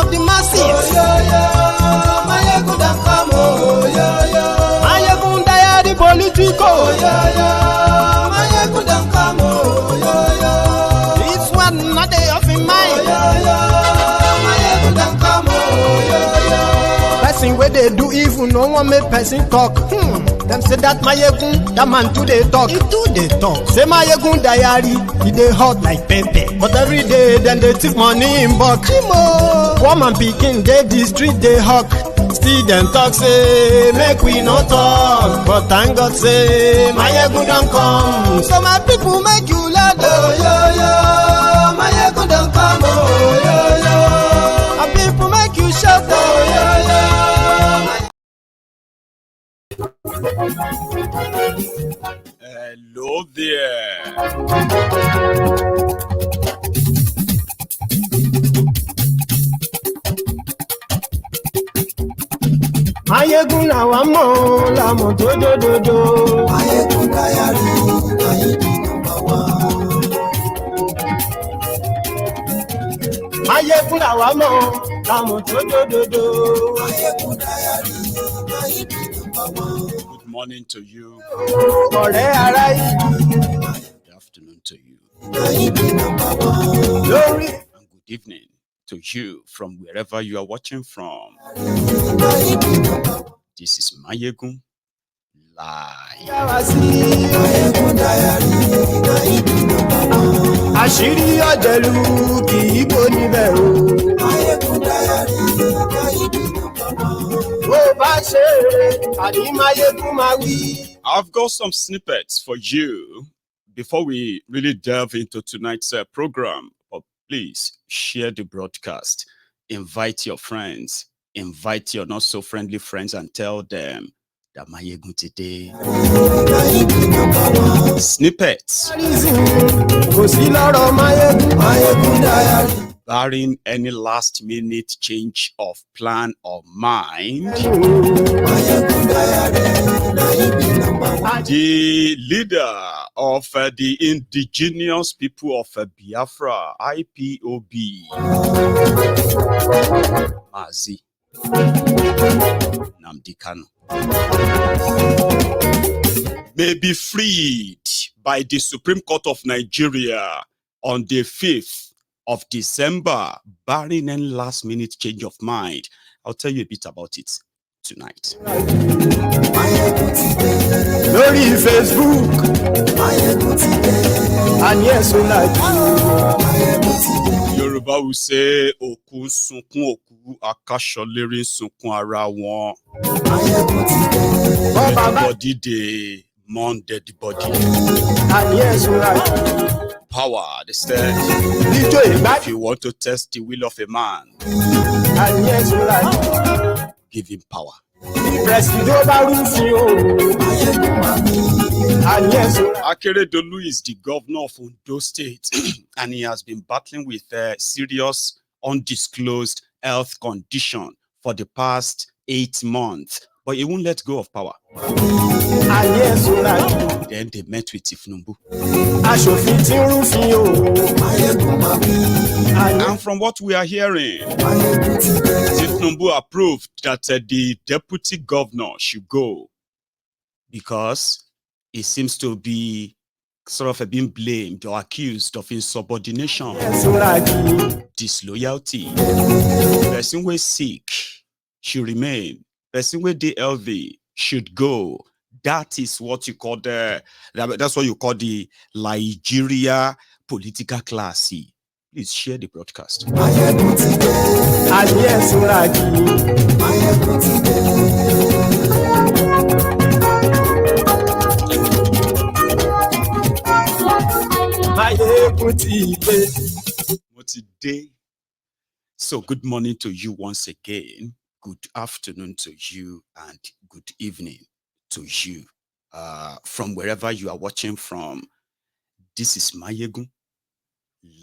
of the masses. Mayegun don come, Mayegun diary political. Mayegun don come, This one not a of in mind. Mayegun don come, Person where they do evil, no one make person talk. Them say that Mayegun, that man too they talk. He too they talk. Say Mayegun diary, he they hot like pepper. But every day, then they take money in bulk. Woman picking, they the street they hawk. Still them talk say, make we no talk. But thank God say, Mayegun don't come. So my people make you laugh. Mayegun don come, My people make you shout. Hello there. Mayegun la wa mo, la mo dodododo. Mayegun diary, Mayegun number one. Mayegun la wa mo, la mo dodododo. Mayegun diary, Mayegun number one. Good morning to you. Ọ̀rẹ́ ara yìí. Good afternoon to you. Mayegun number one. Lórí. And good evening to you from wherever you are watching from. Mayegun number one. This is Mayegun Live. Yàrá sí. Mayegun diary, Mayegun number one. Àṣírí ọ̀jẹ̀lú kì í bò níbẹ̀ o. Mayegun diary, Mayegun number one. Bó bá ṣe àní Mayegun máa wí. I've got some snippets for you before we really delve into tonight's program. But please share the broadcast. Invite your friends. Invite your not so friendly friends and tell them that Mayegun today. Mayegun number one. Snippets. Kò sí lọ́rọ̀ Mayegun. Mayegun diary. Barring any last minute change of plan or mind, Mayegun diary, Mayegun number one. the leader of the indigenous people of Biafra, IPOB, Mazi Nnamdi Kano, may be freed by the Supreme Court of Nigeria on the 5th of December, barring any last minute change of mind. I'll tell you a bit about it tonight. Mayegun ti dé. Lórí Facebook, Mayegun ti dé. àní ẹ̀sùn lájú. Mayegun ti dé. Yoruba will say, Òkú ń sunkún òkú, akáṣọlérí ń sunkún ara wọn. Mayegun ti dé. Bọ́ba bá Body dey mourn dead body. àní ẹ̀sùn lájú. Power, they said, Ijó ìgbà if you want to test the will of a man, àní ẹ̀sùn lájú. give him power. Ìpẹ̀sìdó bá rúfin o. Mayegun máa mi. Àní ẹ̀sùn lájú. Akeredolu is the governor of Ondo State, and he has been battling with a serious, undisclosed health condition for the past 8 months. But he won't let go of power. Àní ẹ̀sùn lájú. Then they met with Tinubu. Aṣòfin tí ń rúfin o. Mayegun máa mi. Àní And from what we are hearing, Mayegun ti dé. Tinubu approved that the deputy governor should go because he seems to be sort of being blamed or accused of insubordination, ẹ̀sùn lájú. disloyalty. Person who is sick should remain. Person who dey healthy should go. That is what you call that's what you call the Nigeria political class. Please share the broadcast. Mayegun ti dé. Àní ẹ̀sùn lájú. Mayegun ti dé. Mayegun ti dé. Mo ti dé. So good morning to you once again. Good afternoon to you and good evening to you. From wherever you are watching from, this is Mayegun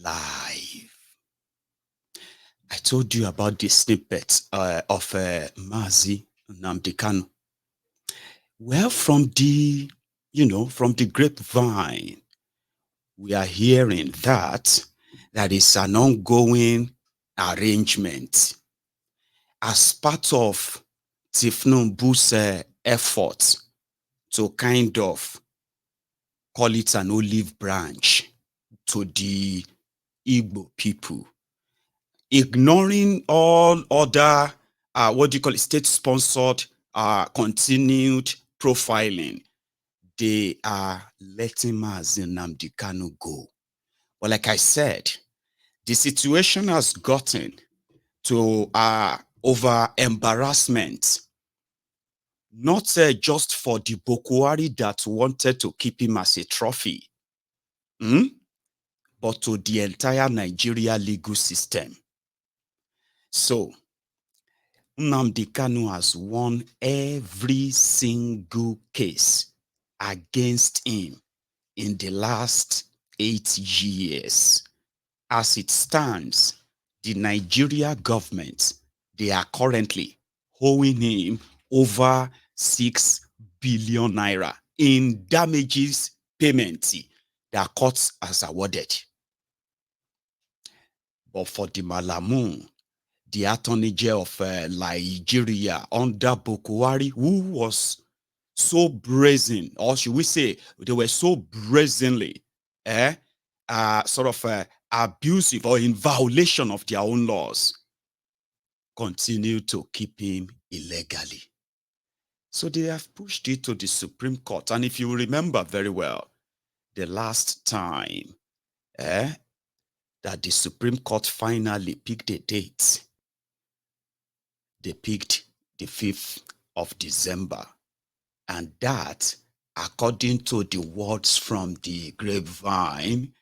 Live. I told you about the snippet of Mazi Nnamdi Kano. Well, from the grapevine, we are hearing that there is an ongoing arrangement as part of Tinubu's effort to kind of call it an olive branch to the Igbo people, ignoring all other, state-sponsored, continued profiling, they are letting Mazi Nnamdi Kanu go. But like I said, the situation has gotten to over embarrassment, not just for the Boko Haram that wanted to keep him as a trophy, but to the entire Nigeria legal system. So, Nnamdi Kanu has won every single case against him in the last 8 years. As it stands, the Nigeria government, they are currently owing him over 6 billion naira in damages payment that courts has awarded. But for the Malamu, the Attorney General of Nigeria under Boko Haram, who was so brazen, or should we say, they were so brazenly abusive or in violation of their own laws, continue to keep him illegally. So they have pushed it to the Supreme Court. And if you remember very well, the last time that the Supreme Court finally picked a date, they picked the 5th of December. And that, according to the words from the grapevine,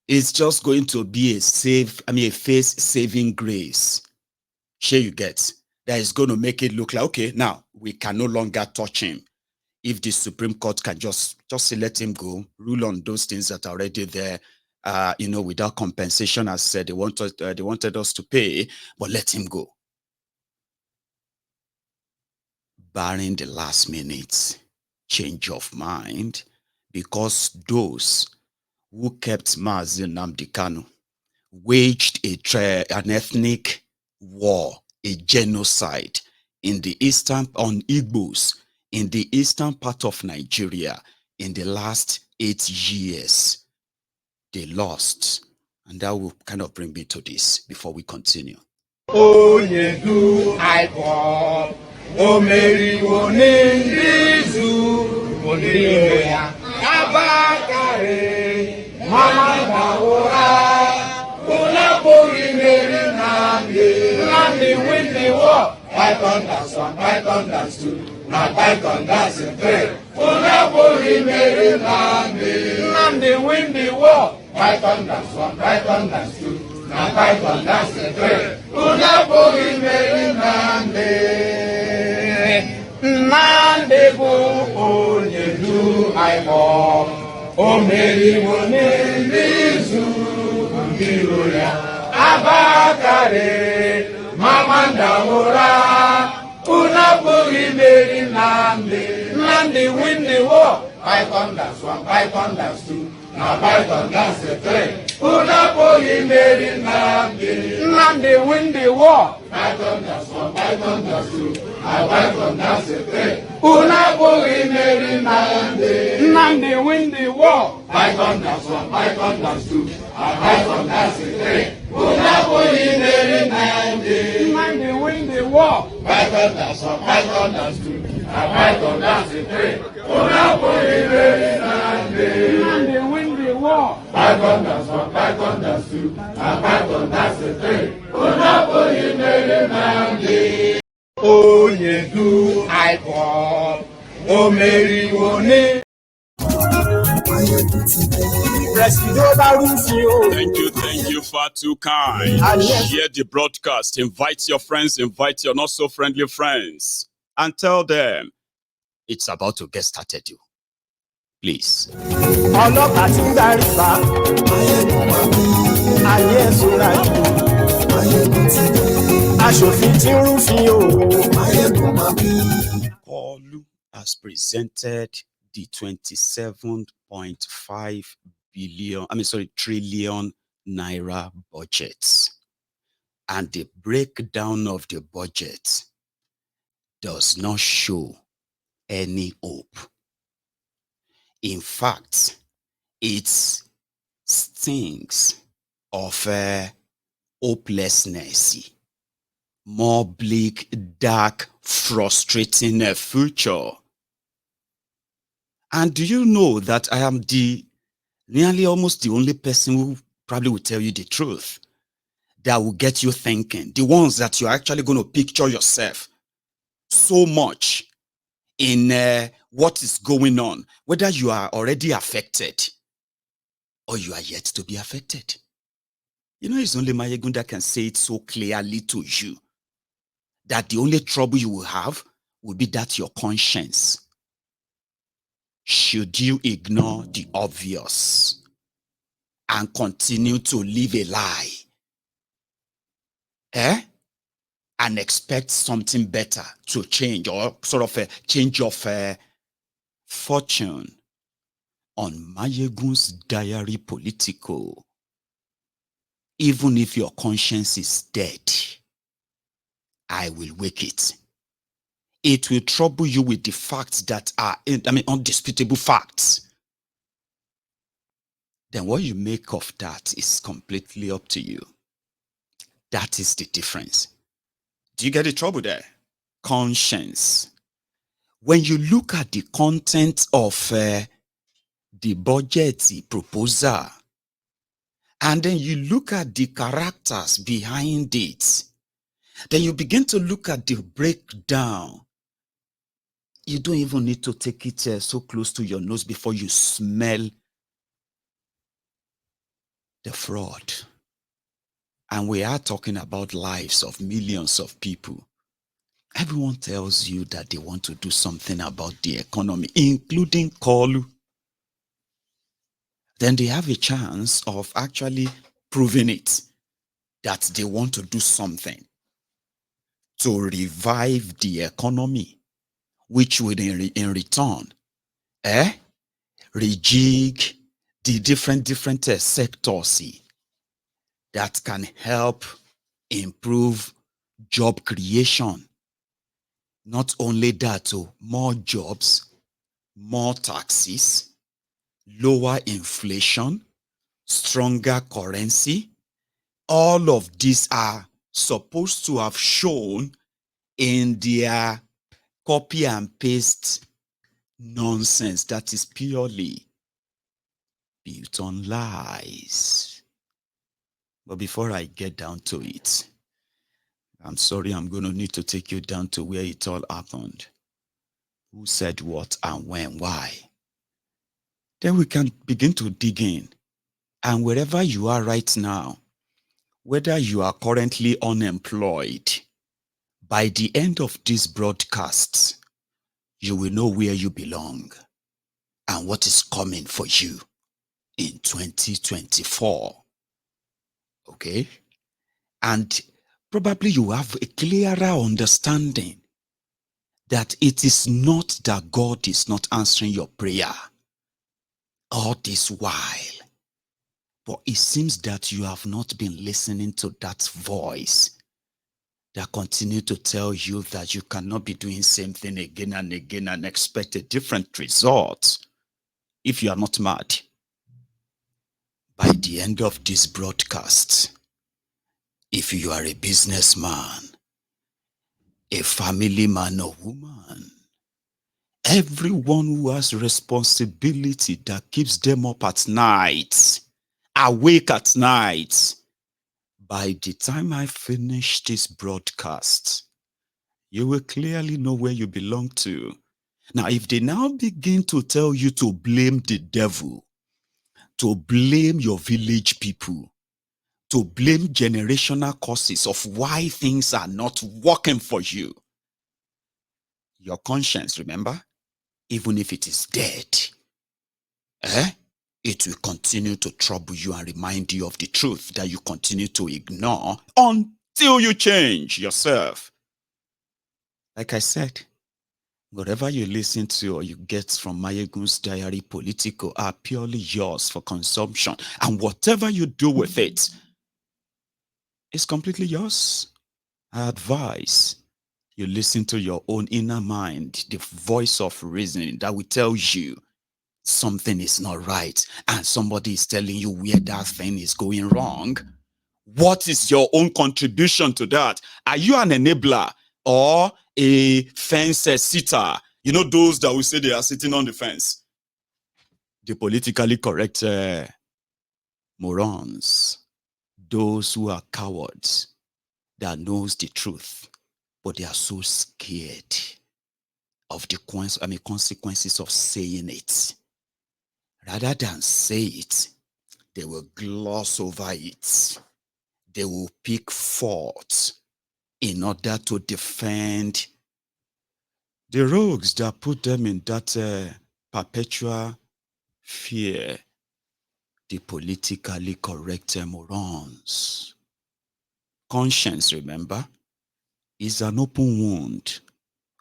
is just going to be a face-saving grace. Sure you get. That is going to make it look like, okay, now we can no longer touch him. If the Supreme Court can just say, let him go, rule on those things that are already there, without compensation, as said, they wanted us to pay, but let him go. Barring the last minute change of mind, because those who kept Mazi Nnamdi Kanu waged an ethnic war, a genocide on Igbos in the eastern part of Nigeria in the last 8 years. They lost. And that will kind of bring me to this before we continue. Oh, you do I call. O Mary, O Nindizu, O Niria, Abakare, Mama Baora, Unapuri Mary Nandi, win the war. Python that's 1, Python that's 2, now Python that's 3. Unapuri Mary Nandi, win the war. Python that's 1, Python that's 2, now Python that's 3. Unapuri Mary Nandi. Nande bo onye du aimo o meri woni nizu mbiro ya abakare mamanda ora unapuri meri nande win the war. Python that's 1, Python that's 2, now Python that's 3. Unapuri meri nande win the war. Python that's 1, Python that's 2, now Python that's 3. Unapuri meri nande win the war. Python that's 1, Python that's 2, now Python that's 3. Unapuri meri nande win the war. Python that's 1, Python that's 2, now Python that's 3. Unapuri meri nande win the war. Python that's 1, Python that's 2, now Python that's 3. Unapuri meri nande. Oh, you do I call. Oh, Mary, oh, name. Thank you, far too kind. Share the broadcast. Invite your friends, invite your not so friendly friends, and tell them it's about to get started. Please. Paulu has presented the 27.5 trillion naira budget. And the breakdown of the budget does not show any hope. In fact, it stinks of hopelessness, more bleak, dark, frustrating future. And do you know that I am nearly almost the only person who probably will tell you the truth, that will get you thinking, the ones that you're actually going to picture yourself so much in what is going on, whether you are already affected or you are yet to be affected. You know, it's only Mayegun that can say it so clearly to you that the only trouble you will have will be that your conscience. Should you ignore the obvious and continue to live a lie? And expect something better to change, or sort of a change of fortune. On Mayegun's Diary Political, even if your conscience is dead, I will wake it. It will trouble you with the facts that are, undisputable facts. Then what you make of that is completely up to you. That is the difference. Do you get the trouble there? Conscience. When you look at the content of the budget proposal, and then you look at the characters behind it, then you begin to look at the breakdown. You don't even need to take it so close to your nose before you smell the fraud. And we are talking about lives of millions of people. Everyone tells you that they want to do something about the economy, including Kolu. Then they have a chance of actually proving it, that they want to do something to revive the economy, which will in return rejig the different sectors that can help improve job creation. Not only that, more jobs, more taxes, lower inflation, stronger currency. All of these are supposed to have shown in their copy and paste nonsense that is purely built on lies. But before I get down to it, I'm sorry, I'm going to need to take you down to where it all happened. Who said what and when, why? Then we can begin to dig in. And wherever you are right now, whether you are currently unemployed, by the end of this broadcast, you will know where you belong and what is coming for you in 2024. Okay? And probably you have a clearer understanding that it is not that God is not answering your prayer all this while, but it seems that you have not been listening to that voice that continue to tell you that you cannot be doing same thing again and again and expect a different result if you are not mad. By the end of this broadcast, if you are a businessman, a family man or woman, everyone who has responsibility that keeps them up at night, awake at night, by the time I finish this broadcast, you will clearly know where you belong to. Now, if they now begin to tell you to blame the devil, to blame your village people, to blame generational causes of why things are not working for you, your conscience, remember, even if it is dead, it will continue to trouble you and remind you of the truth that you continue to ignore until you change yourself. Like I said, whatever you listen to or you get from Mayegun's Diary Political are purely yours for consumption. And whatever you do with it, It's completely yours. I advise you listen to your own inner mind, the voice of reasoning that will tell you something is not right and somebody is telling you where that thing is going wrong. What is your own contribution to that? Are you an enabler or a fence sitter? You know, those that will say they are sitting on the fence. The politically correct morons, those who are cowards that knows the truth, but they are so scared of the consequences of saying it. Rather than say it, they will gloss over it. They will pick faults in order to defend the rogues that put them in that perpetual fear. The politically correct morons. Conscience, remember, is an open wound.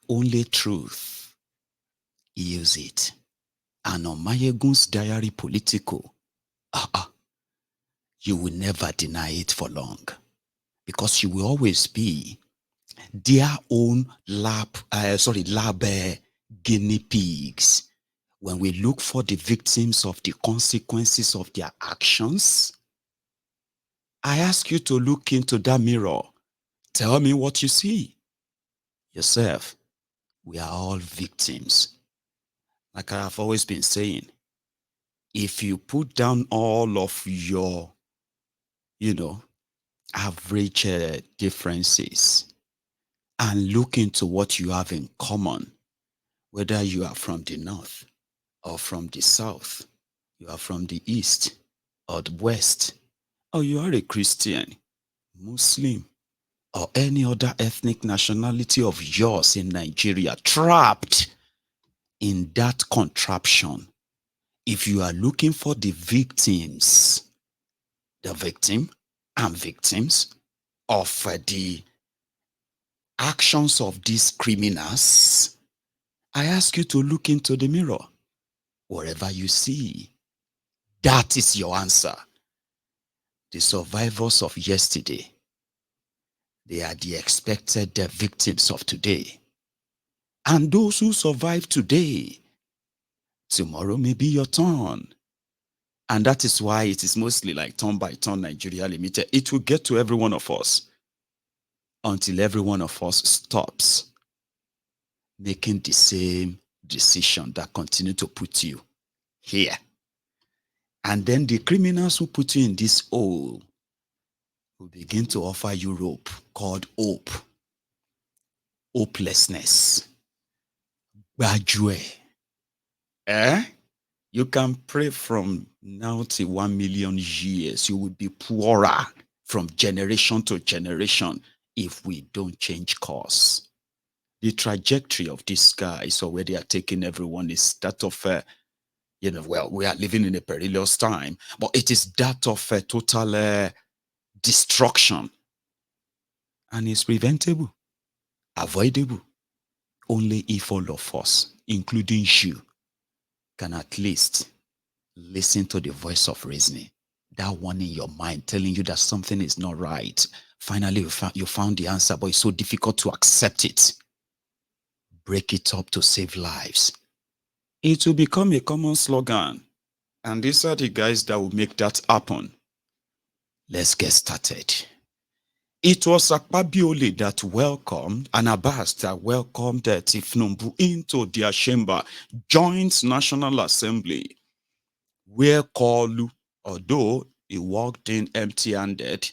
Only truth heals it. And on Mayegun's diary political, you will never deny it for long. Because you will always be their own lab guinea pigs. When we look for the victims of the consequences of their actions, I ask you to look into that mirror. Tell me what you see. Yourself, we are all victims. Like I have always been saying, if you put down all of your, average differences and look into what you have in common, whether you are from the north or from the south, you are from the east or the west, or you are a Christian, Muslim, or any other ethnic nationality of yours in Nigeria, trapped in that contraption. If you are looking for the victims, the victim and victims of the actions of these criminals, I ask you to look into the mirror. Whatever you see, that is your answer. The survivors of yesterday, they are the expected victims of today. And those who survive today, tomorrow may be your turn. And that is why it is mostly like turn by turn Nigeria Limited. It will get to every one of us until every one of us stops making the same decision that continue to put you here. And then the criminals who put you in this hole will begin to offer you rope called hope. Hopelessness. Bajue. You can pray from now to 1 million years. You will be poorer from generation to generation if we don't change course. The trajectory of these guys, or where they are taking everyone, is that of, we are living in a perilous time, but it is that of total destruction. And it's preventable, avoidable, only if all of us, including you, can at least listen to the voice of reasoning, that one in your mind telling you that something is not right. Finally, you found the answer, but it's so difficult to accept it. Break it up to save lives. It will become a common slogan, and these are the guys that will make that happen. Let's get started. It was Akpabiole that welcomed, and Abbas that welcomed Tinubu into their chamber, Joint National Assembly, where Kalu, although he walked in empty-handed,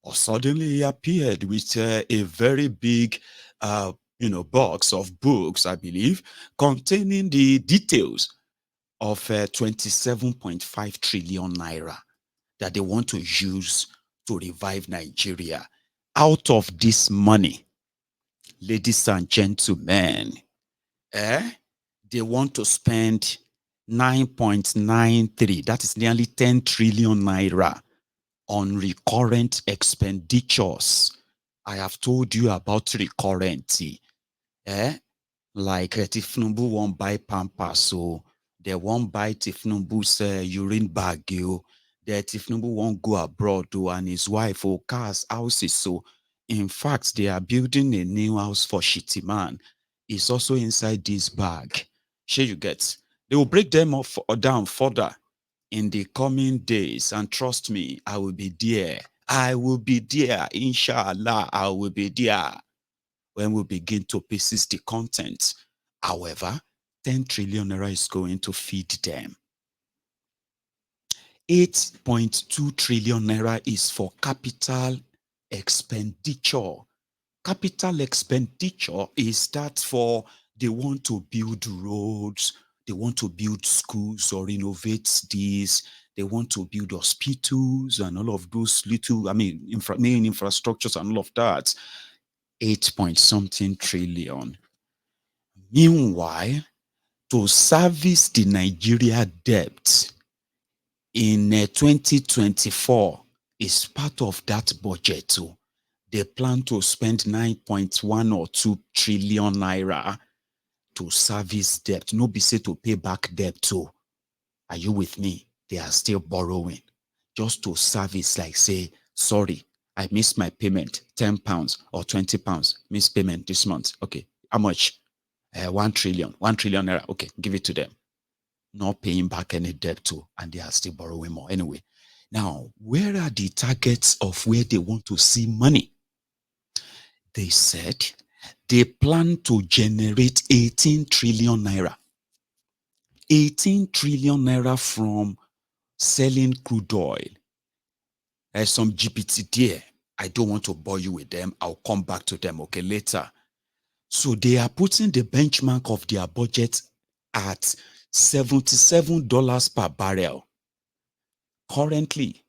or suddenly he appeared with a very big, box of books, I believe, containing the details of 27.5 trillion naira that they want to use to revive Nigeria. Out of this money, ladies and gentlemen, they want to spend 9.93, that is nearly 10 trillion naira on recurrent expenditures. I have told you about recurrent. Like Tinubu won't buy Pampers, so they won't buy Tinubu's urine bag. that if Tinubu won't go abroad, though, and his wife or cars, houses. So, in fact, they are building a new house for Shitty Man. It's also inside this bag. Sure, you get. They will break them off or down further in the coming days, and trust me, I will be there. I will be there. Inshallah, I will be there when we begin to pieces the content. However, 10 trillion naira is going to feed them. 8.2 trillion naira is for capital expenditure. Capital expenditure is that for they want to build roads, they want to build schools or renovate these, they want to build hospitals and all of those little, main infrastructures and all of that. 8 point something trillion. Meanwhile, to service the Nigeria debt in 2024 is part of that budget too. They plan to spend 9.1 or 2 trillion naira to service debt. No be say to pay back debt too. Are you with me? They are still borrowing just to service, like say, sorry, I missed my payment, 10 pounds or 20 pounds, missed payment this month. Okay, how much? 1 trillion naira. Okay, give it to them. Not paying back any debt too, and they are still borrowing more. Anyway, now, where are the targets of where they want to see money? They said they plan to generate 18 trillion naira. 18 trillion naira from selling crude oil. There's some GPT there. I don't want to bore you with them. I'll come back to them, okay, later. So they are putting the benchmark of their budget at $77 per barrel. Currently,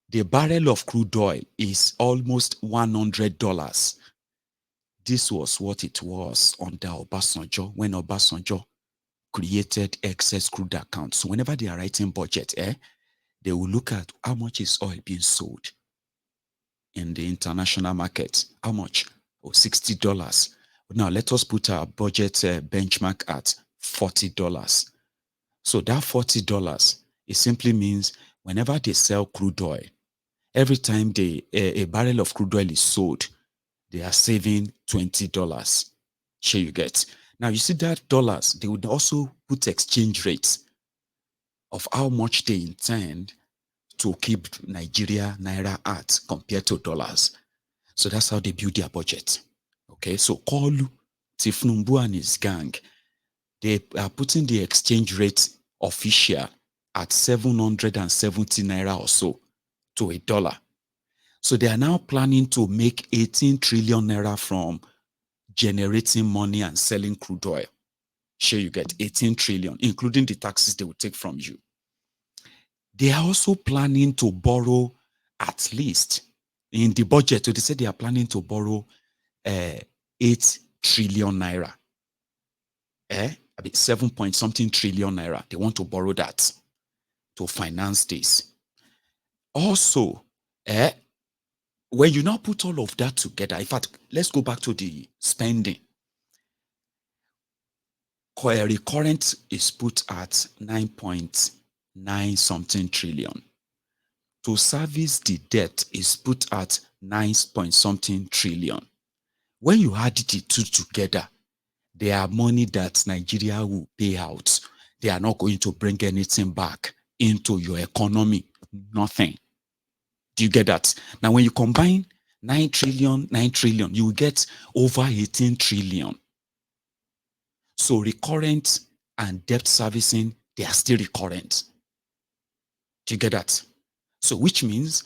the barrel of crude oil is almost $100. This was what it was under Obasanjo when Obasanjo created excess crude accounts. So whenever they are writing budget, they will look at how much is oil being sold in the international market. How much? Oh, $60. Now let us put our budget benchmark at $40. So that $40, it simply means whenever they sell crude oil, every time a barrel of crude oil is sold, they are saving $20. Sure you get. Now you see that dollars, they would also put exchange rates of how much they intend to keep Nigeria naira at compared to dollars. So that's how they build their budget. Okay, so Kolu, Tinubu and his gang, they are putting the exchange rate official at 770 naira or so to $1. So they are now planning to make 18 trillion naira from generating money and selling crude oil. Sure, you get 18 trillion, including the taxes they will take from you. They are also planning to borrow at least in the budget. So they said they are planning to borrow 8 trillion naira. 7 point something trillion naira. They want to borrow that to finance this. Also, when you now put all of that together, in fact, let's go back to the spending. Recurrent is put at 9.9 something trillion. To service the debt is put at 9 point something trillion. When you add the two together, they are money that Nigeria will pay out. They are not going to bring anything back into your economy. Nothing. Do you get that? Now, when you combine 9 trillion, you will get over 18 trillion. So recurrent and debt servicing, they are still recurrent. Do you get that? So which means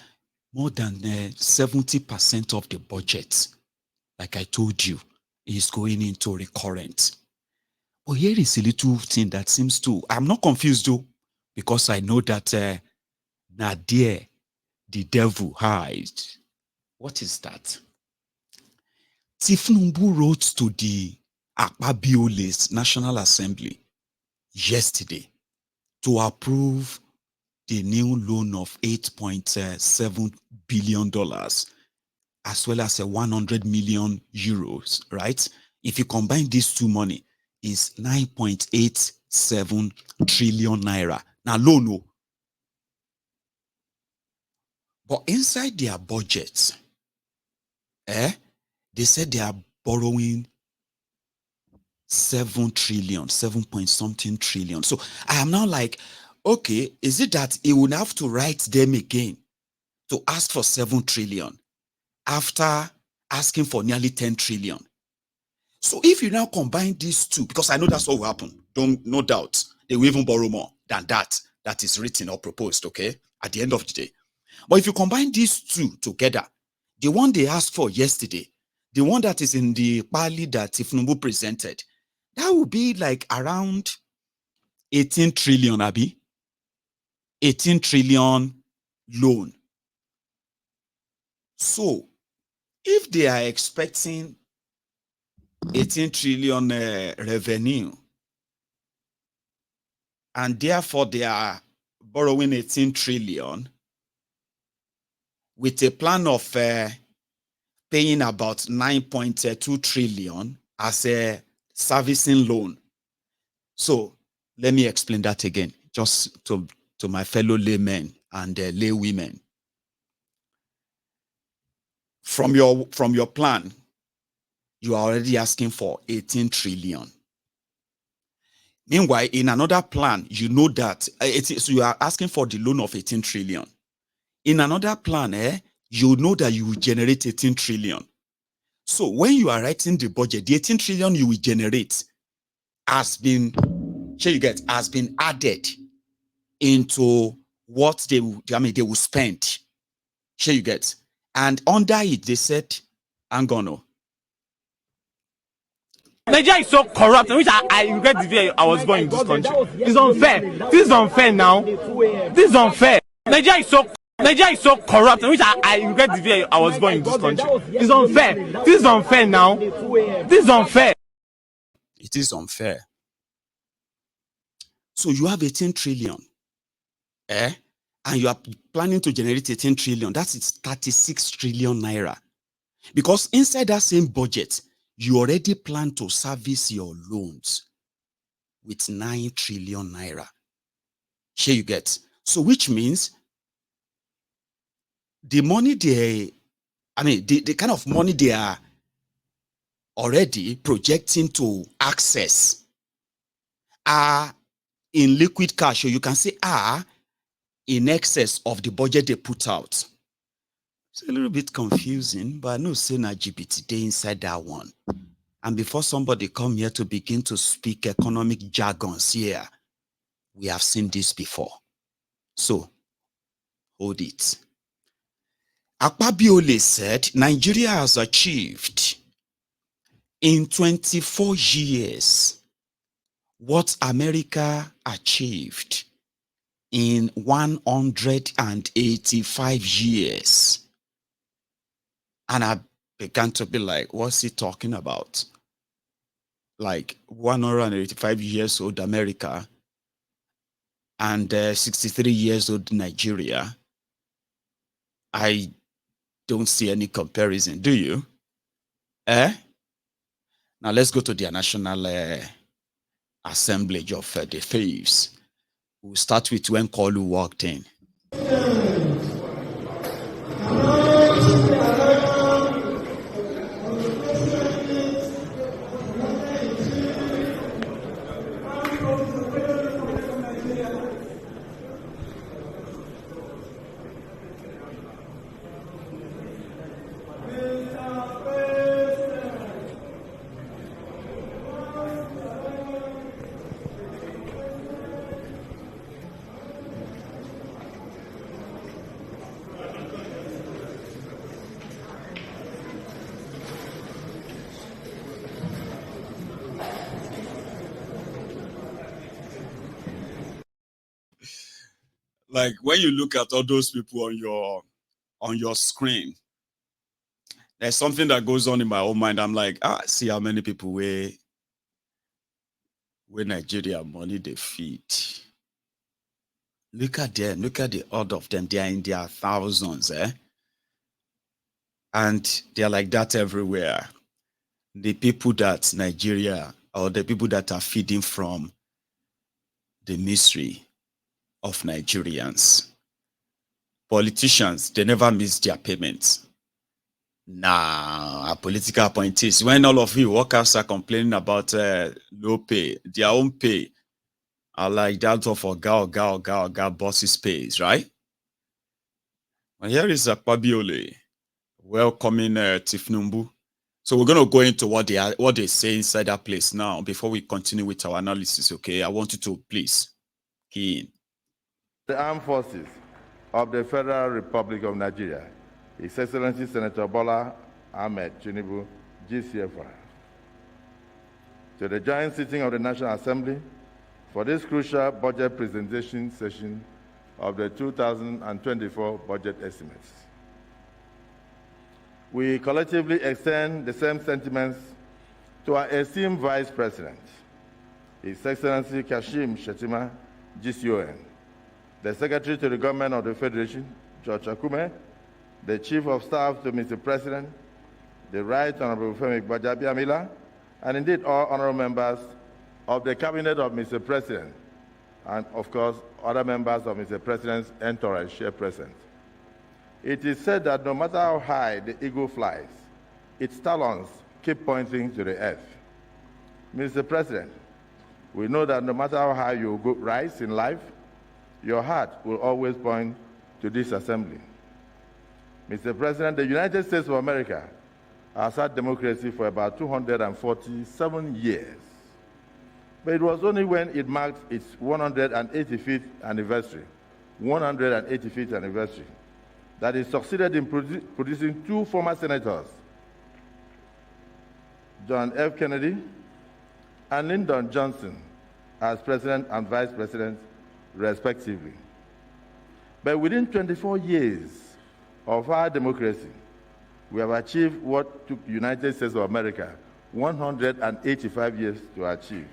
more than 70% of the budget, like I told you, is going into recurrent. But here is a little thing that seems to, I'm not confused though, because I know that now there, the devil hides. What is that? Tinubu wrote to the Akpabiole's National Assembly yesterday to approve the new loan of $8.7 billion as well as 100 million euros, right? If you combine these two money, is 9.87 trillion naira. Now loan, But inside their budget, they said they are borrowing 7 trillion, 7 point something trillion. So I am now like, okay, is it that he would have to write them again to ask for 7 trillion after asking for nearly 10 trillion? So if you now combine these two, because I know that's what will happen, no doubt, they will even borrow more than that is written or proposed, okay, at the end of the day. But if you combine these two together, the one they asked for yesterday, the one that is in the Pali that Tinubu presented, that would be like around 18 trillion, Abi. 18 trillion loan. So if they are expecting 18 trillion revenue, and therefore they are borrowing 18 trillion with a plan of paying about 9.2 trillion as a servicing loan. So let me explain that again, just to my fellow laymen and lay women. From your plan, you are already asking for 18 trillion. Meanwhile, in another plan, you know that so you are asking for the loan of 18 trillion. In another plan, you know that you will generate 18 trillion. So when you are writing the budget, the 18 trillion you will generate has been added into what they will spend. You get. And under it, they said, Angono. Nigeria is so corrupt, which I regret the day I was born in this country. It's unfair. This is unfair now. This is unfair. Nigeria is so corrupt, which I regret the day I was born in this country. It's unfair. This is unfair now. This is unfair. It is unfair. So you have 18 trillion, and you are planning to generate 18 trillion. That is 36 trillion naira. Because inside that same budget, you already plan to service your loans with 9 trillion naira. Here you get. So which means the money the kind of money they are already projecting to access are in liquid cash, or you can say are in excess of the budget they put out. It's a little bit confusing, but I know say na GPT day inside that one. And before somebody come here to begin to speak economic jargons here, we have seen this before. So hold it. Akpabiole said Nigeria has achieved in 24 years what America achieved in 185 years. And I began to be like, what's he talking about? Like 185 years old America and 63 years old Nigeria. I don't see any comparison. Do you? Now let's go to the National Assembly of the Thieves. We'll start with when Kolu walked in. Like when you look at all those people on your screen, there's something that goes on in my own mind. I'm like, see how many people where Nigeria money they feed. Look at them, look at the order of them. They are in their thousands, and they're like that everywhere. The people that Nigeria, or the people that are feeding from the misery of Nigerians. politicians, they never miss their payments. Nah, our political appointees, when all of you workers are complaining about low pay, their own pay are like that of Oga bosses pays, right? And here is Akpabiole welcoming Tinubu. So we're going to go into what they say inside that place now before we continue with our analysis, okay? I want you to please key in. The Armed Forces of the Federal Republic of Nigeria, His Excellency Senator Bola Ahmed Tinubu, GCFR. To the joint sitting of the National Assembly for this crucial budget presentation session of the 2024 budget estimates. We collectively extend the same sentiments to our esteemed Vice President, His Excellency Kashim Shettima, GCON, the Secretary to the Government of the Federation, George Akume, the Chief of Staff to Mr. President, the Right Honorable Femi Gbajabiamila, and indeed all honorable members of the Cabinet of Mr. President, and of course, other members of Mr. President's entourage here present. It is said that no matter how high the eagle flies, its talons keep pointing to the earth. Mr. President, we know that no matter how high you rise in life, your heart will always point to this assembly. Mr. President, the United States of America has had democracy for about 247 years. But it was only when it marked its 185th anniversary, that it succeeded in producing two former senators, John F. Kennedy and Lyndon Johnson, as president and vice president, respectively. But within 24 years of our democracy, we have achieved what took the United States of America 185 years to achieve.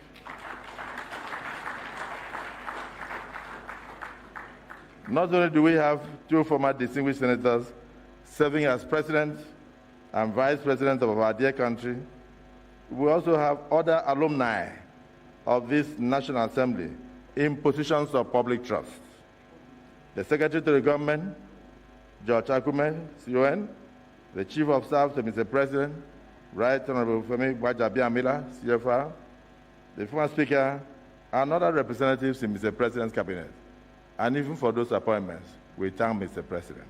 Not only do we have two former distinguished senators serving as president and vice president of our dear country, we also have other alumni of this National Assembly in positions of public trust. The Secretary to the Government, George Akume, CON, the Chief of Staff to Mr. President, Right Honorable Femi Gbajabiamila, CFR, the former Speaker, and other representatives in Mr. President's Cabinet. And even for those appointments, we thank Mr. President.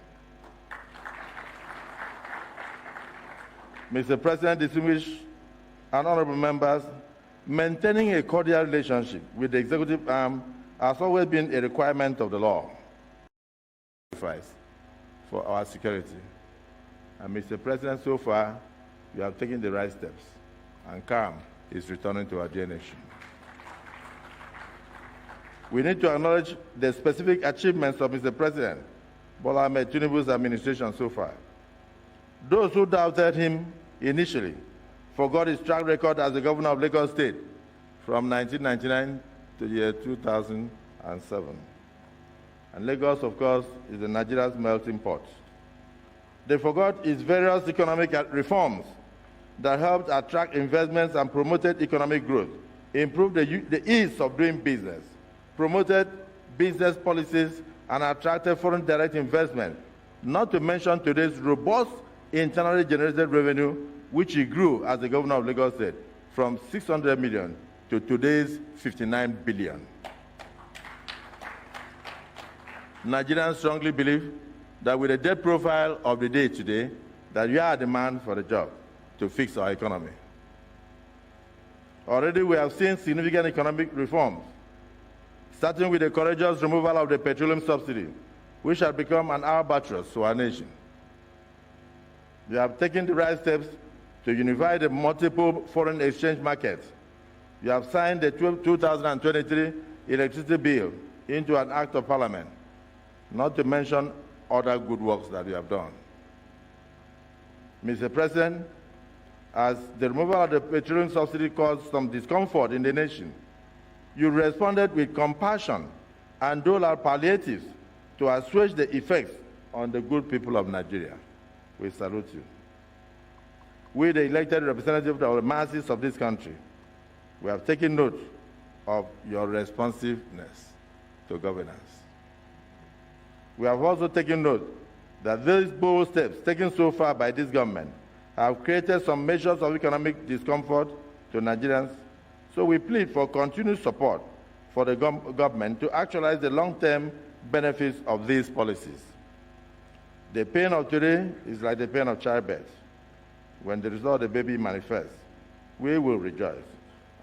Mr. President, distinguished and honorable members, maintaining a cordial relationship with the executive arm has always been a requirement of the law for our security. And Mr. President, so far, you have taken the right steps, and calm is returning to our dear nation. We need to acknowledge the specific achievements of Mr. President Bola Ahmed Tinubu's administration so far. Those who doubted him initially forgot his track record as the governor of Lagos State from 1999 to the year 2007. And Lagos, of course, is Nigeria's melting pot. They forgot his various economic reforms that helped attract investments and promoted economic growth, improved the ease of doing business, promoted business policies, and attracted foreign direct investment, not to mention today's robust internally generated revenue, which he grew as the governor of Lagos State from 600 million to today's 59 billion. Nigerians strongly believe that with the debt profile of the day today, that you are the man for the job to fix our economy. Already we have seen significant economic reforms, starting with the courageous removal of the petroleum subsidy, which has become an albatross to our nation. We have taken the right steps to unify the multiple foreign exchange markets. We have signed the 2023 electricity bill into an act of parliament, not to mention other good works that we have done. Mr. President, as the removal of the petroleum subsidy caused some discomfort in the nation, you responded with compassion and dole out palliatives to assuage the effects on the good people of Nigeria. We salute you. We, the elected representatives of the masses of this country, we have taken note of your responsiveness to governance. We have also taken note that these bold steps taken so far by this government have created some measures of economic discomfort to Nigerians, so we plead for continued support for the government to actualize the long-term benefits of these policies. The pain of today is like the pain of childbirth. When the result of the baby manifests, we will rejoice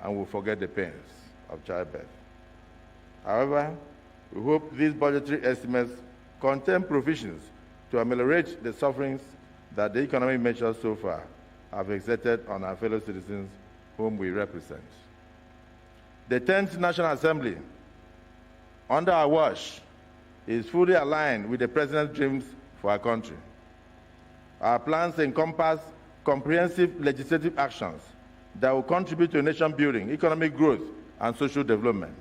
and will forget the pains of childbirth. However, we hope these budgetary estimates contain provisions to ameliorate the sufferings that the economic measures so far have exerted on our fellow citizens whom we represent. The 10th National Assembly, under our watch, is fully aligned with the President's dreams for our country. Our plans encompass comprehensive legislative actions that will contribute to nation building, economic growth, and social development.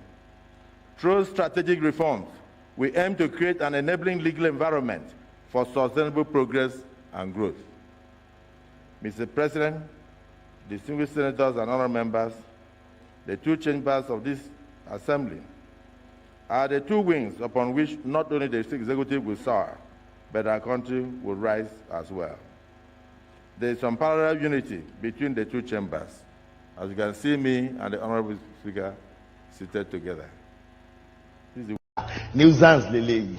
Through strategic reforms, we aim to create an enabling legal environment for sustainable progress and growth. Mr. President, distinguished senators and honorable members, the two chambers of this assembly are the two wings upon which not only the executive will soar, but our country will rise as well. There is some parallel unity between the two chambers. As you can see, me and the honorable speaker seated together. Nuisance Lele.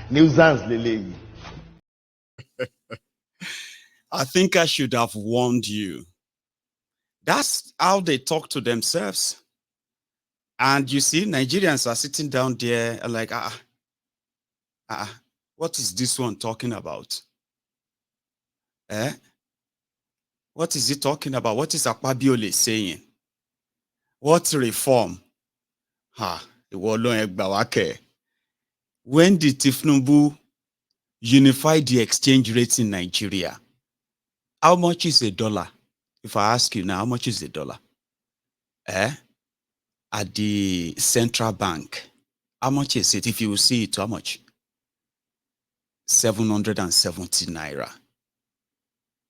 Nuisance Lele. I think I should have warned you. That's how they talk to themselves. And you see, Nigerians are sitting down there like, what is this one talking about? What is he talking about? What is Akpabiole saying? What reform? When did Tinubu unify the exchange rates in Nigeria? How much is a dollar? If I ask you now, how much is a dollar? At the central bank, how much is it? If you will see it, how much? 770 naira.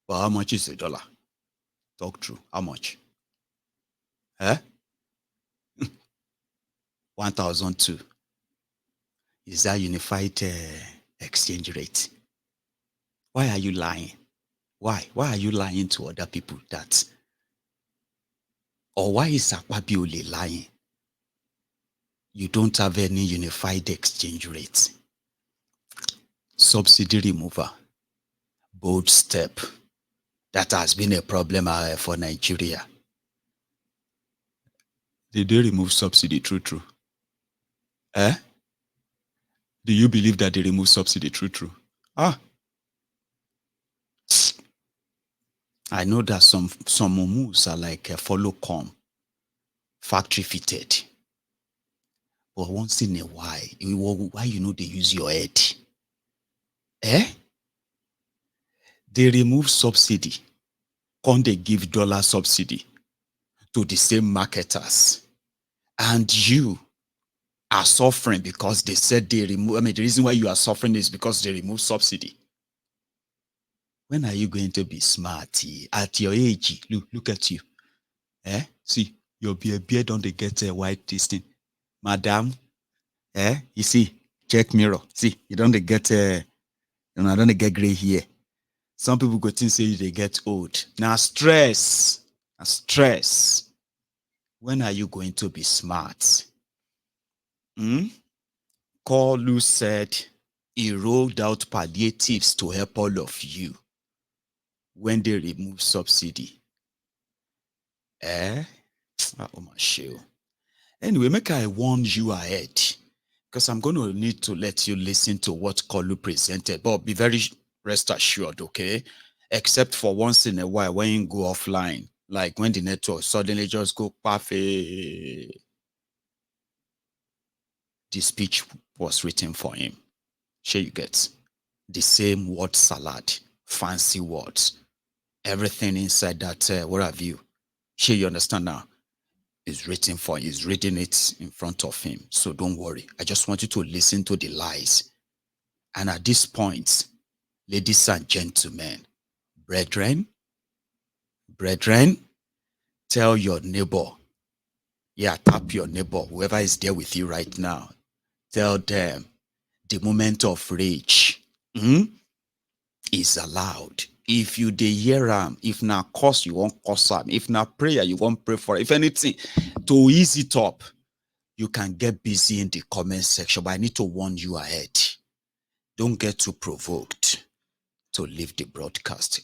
But how much is a dollar? Talk true. How much? 1,002. Is that unified exchange rate? Why are you lying? Why? Why are you lying to other people that? Or why is Akpabiole lying? You don't have any unified exchange rate. Subsidy remover. Bold step. That has been a problem for Nigeria. Did they remove subsidy? True. Do you believe that they remove subsidy? True. I know that some moves are like follow come, factory fitted. But once in a while, why they use your head? They remove subsidy. Can't they give dollar subsidy to the same marketers? And you are suffering because they said they remove. The reason why you are suffering is because they remove subsidy. When are you going to be smart? At your age, look at you. See, your beard don't get a white this thing. Madam, you see, check mirror. See, you don't get I don't get gray here. Some people go to say they get old. Now stress. When are you going to be smart? Kolu said he rolled out palliatives to help all of you when they remove subsidy. Oh my show. Anyway, make I warn you ahead, because I'm going to need to let you listen to what Kolu presented, but be very rest assured, okay? Except for once in a while when you go offline, like when the network suddenly just go perfect. The speech was written for him. Sure you get the same word salad, fancy words, everything inside that, what have you? Sure you understand now? Is written for him. He's reading it in front of him. So don't worry. I just want you to listen to the lies. And at this point, ladies and gentlemen, brethren, tell your neighbor. Yeah, tap your neighbor, whoever is there with you right now. Tell them the moment of rage is allowed. If you dey hear am, if na curse you want curse am, if na prayer you want pray for, if anything, to ease it up, you can get busy in the comment section, but I need to warn you ahead. Don't get too provoked to leave the broadcast.